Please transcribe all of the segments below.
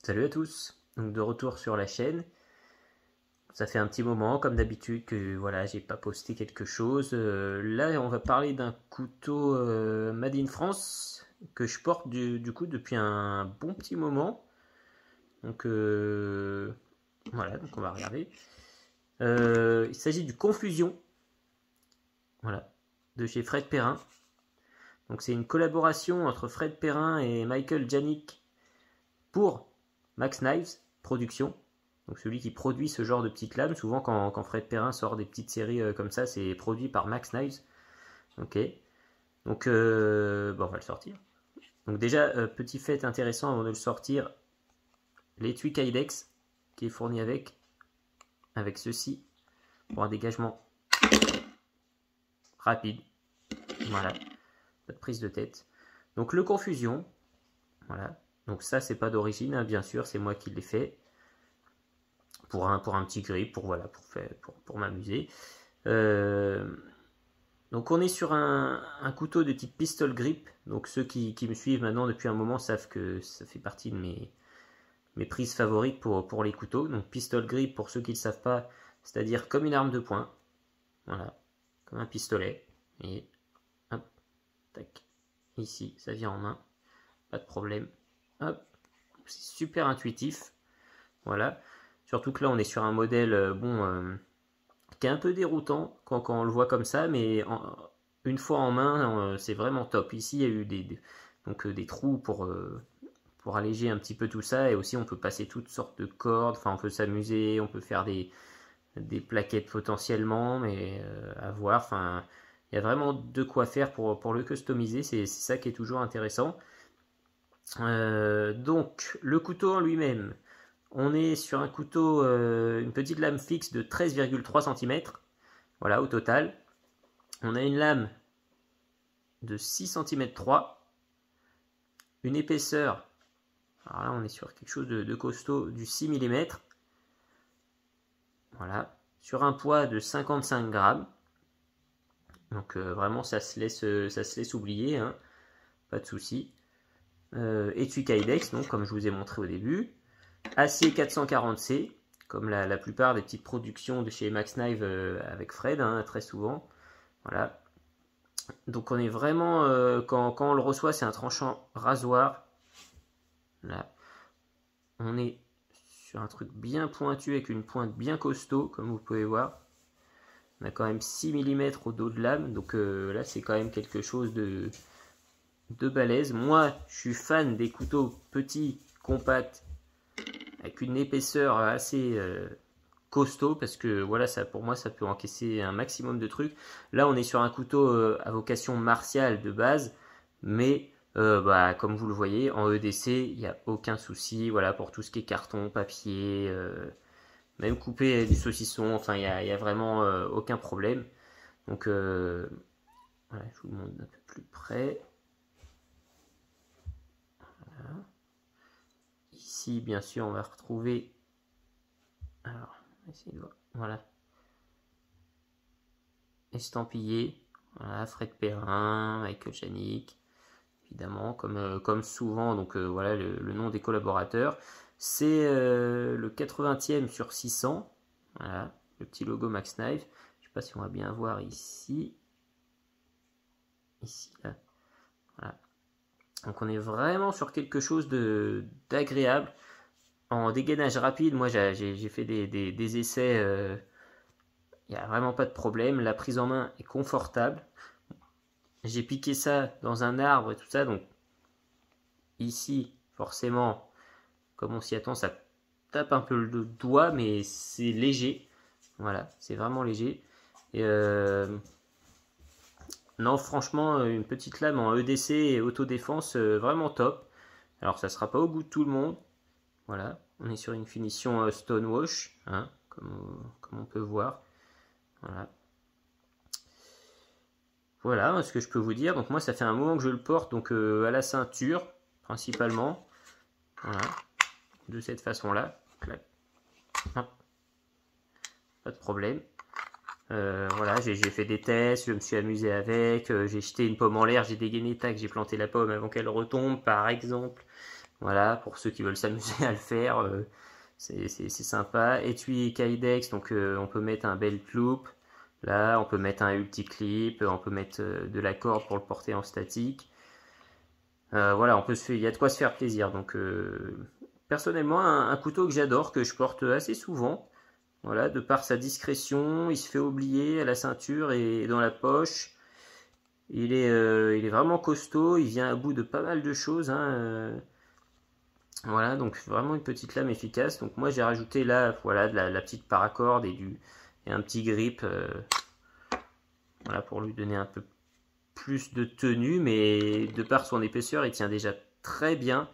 Salut à tous, donc de retour sur la chaîne. Ça fait un petit moment, comme d'habitude, que voilà, j'ai pas posté quelque chose. Là, on va parler d'un couteau Made in France que je porte du coup depuis un bon petit moment. Donc voilà, donc on va regarder. Il s'agit du Confusion, voilà, de chez Fred Perrin. Donc c'est une collaboration entre Fred Perrin et Michael Janik pour Max Knives Productions. Donc celui qui produit ce genre de petites lames, souvent quand Fred Perrin sort des petites séries comme ça, c'est produit par Max Knives. Ok. Donc bon, on va le sortir. Donc déjà, petit fait intéressant avant de le sortir, l'étui Kydex qui est fourni avec ceci pour un dégagement rapide. Voilà, pas de prise de tête. Donc le Confusion, voilà. Donc ça c'est pas d'origine, hein, bien sûr, c'est moi qui l'ai fait. Pour un petit grip, voilà, pour m'amuser. Donc on est sur un couteau de type pistol grip. Donc ceux qui me suivent maintenant depuis un moment savent que ça fait partie de mes prises favorites pour les couteaux. Donc pistol grip, pour ceux qui ne le savent pas, c'est-à-dire comme une arme de poing. Voilà, comme un pistolet. Et hop, tac. Ici, ça vient en main. Pas de problème. Hop, c'est super intuitif. Voilà. Surtout que là, on est sur un modèle, qui est un peu déroutant quand on le voit comme ça, mais une fois en main, c'est vraiment top. Ici, il y a eu des trous pour alléger un petit peu tout ça, et aussi on peut passer toutes sortes de cordes, enfin on peut s'amuser, on peut faire des plaquettes potentiellement, mais à voir, enfin il y a vraiment de quoi faire pour le customiser, c'est ça qui est toujours intéressant. Donc le couteau en lui-même, on est sur un couteau, une petite lame fixe de 13,3 cm. Voilà, au total. On a une lame de 6 cm 3. Une épaisseur, alors là on est sur quelque chose de costaud, du 6 mm. Voilà. Sur un poids de 55 grammes. Donc vraiment ça se laisse oublier, hein. Pas de souci. Étui Kydex, donc comme je vous ai montré au début. AC440C, comme la plupart des petites productions de chez Max Knives avec Fred, hein, très souvent. Voilà. Donc on est vraiment, quand on le reçoit, c'est un tranchant rasoir. Là, on est sur un truc bien pointu avec une pointe bien costaud, comme vous pouvez voir. On a quand même 6 mm au dos de lame, donc là c'est quand même quelque chose de balèze. Moi, je suis fan des couteaux petits, compacts, avec une épaisseur assez costaud, parce que voilà, ça, pour moi, ça peut encaisser un maximum de trucs. Là, on est sur un couteau à vocation martiale de base, mais comme vous le voyez, en EDC, il n'y a aucun souci. Voilà, pour tout ce qui est carton, papier, même couper du saucisson, enfin, il y a vraiment aucun problème. Donc, voilà, je vous montre un peu plus près. Voilà. Ici, bien sûr, on va retrouver. Alors, on va essayer de voir. Voilà. Estampillé. Voilà, Fred Perrin, Michael Janik, évidemment, comme souvent. Donc voilà le nom des collaborateurs. C'est le 80e sur 600. Voilà, le petit logo Max Knife. Je sais pas si on va bien voir ici. Ici, là. Voilà. Donc on est vraiment sur quelque chose d'agréable. En dégainage rapide, moi j'ai fait des essais. Il n'y a vraiment pas de problème. La prise en main est confortable. J'ai piqué ça dans un arbre et tout ça, donc ici, forcément, comme on s'y attend, ça tape un peu le doigt, mais c'est léger. Voilà, c'est vraiment léger. Et non, franchement, une petite lame en EDC et autodéfense, vraiment top. Alors, ça sera pas au goût de tout le monde. Voilà, on est sur une finition stonewash, hein, comme on peut voir. Voilà. Voilà ce que je peux vous dire. Donc moi, ça fait un moment que je le porte, donc à la ceinture, principalement. Voilà, de cette façon-là. Pas de problème. Voilà, j'ai fait des tests, je me suis amusé avec, j'ai jeté une pomme en l'air, j'ai dégainé, tac, j'ai planté la pomme avant qu'elle retombe, par exemple. Voilà, pour ceux qui veulent s'amuser à le faire, c'est sympa. Étui Kydex, donc on peut mettre un belt loop. Là, on peut mettre un ulti-clip, on peut mettre de la corde pour le porter en statique. Voilà, il y a de quoi se faire plaisir. Donc, personnellement, un couteau que j'adore, que je porte assez souvent. Voilà, de par sa discrétion, il se fait oublier à la ceinture et dans la poche. Il est vraiment costaud, il vient à bout de pas mal de choses, hein. Voilà, donc vraiment une petite lame efficace. Donc moi j'ai rajouté là, voilà, de la petite paracorde et un petit grip, voilà, pour lui donner un peu plus de tenue, mais de par son épaisseur, il tient déjà très bien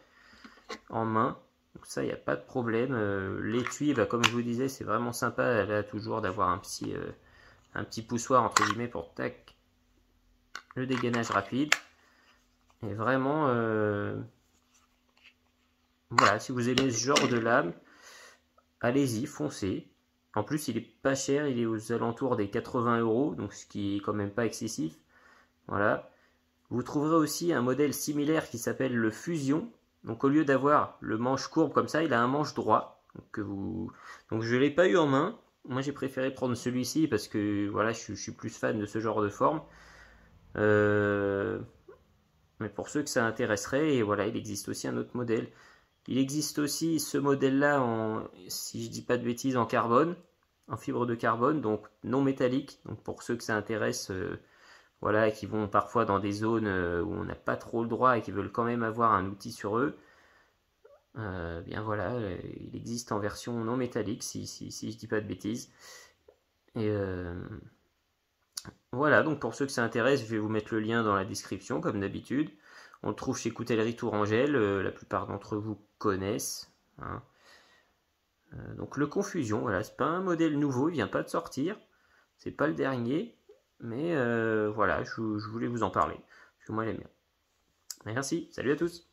en main. Donc ça, il n'y a pas de problème. L'étui, bah, comme je vous disais, c'est vraiment sympa là, toujours d'avoir un petit poussoir entre guillemets pour tac, le dégainage rapide. Et vraiment, voilà, si vous aimez ce genre de lame, allez-y, foncez. En plus, il est pas cher, il est aux alentours des 80 €, donc ce qui est quand même pas excessif. Voilà. Vous trouverez aussi un modèle similaire qui s'appelle le Fusion. Donc au lieu d'avoir le manche courbe comme ça, il a un manche droit. Donc je ne l'ai pas eu en main. Moi j'ai préféré prendre celui-ci parce que voilà, je suis plus fan de ce genre de forme. Mais pour ceux que ça intéresserait, et voilà, il existe aussi un autre modèle. Il existe aussi ce modèle-là, si je dis pas de bêtises, en carbone, en fibre de carbone, donc non métallique. Donc pour ceux que ça intéresse, voilà, qui vont parfois dans des zones où on n'a pas trop le droit et qui veulent quand même avoir un outil sur eux, bien voilà, il existe en version non métallique, si je dis pas de bêtises. Et voilà, donc pour ceux que ça intéresse, je vais vous mettre le lien dans la description, comme d'habitude. On le trouve chez Coutellerie Tourangelle, la plupart d'entre vous connaissent, hein. Donc le Confusion, voilà, c'est pas un modèle nouveau, il vient pas de sortir, c'est pas le dernier, mais voilà, je voulais vous en parler, parce que moi j'aime bien. Merci, salut à tous.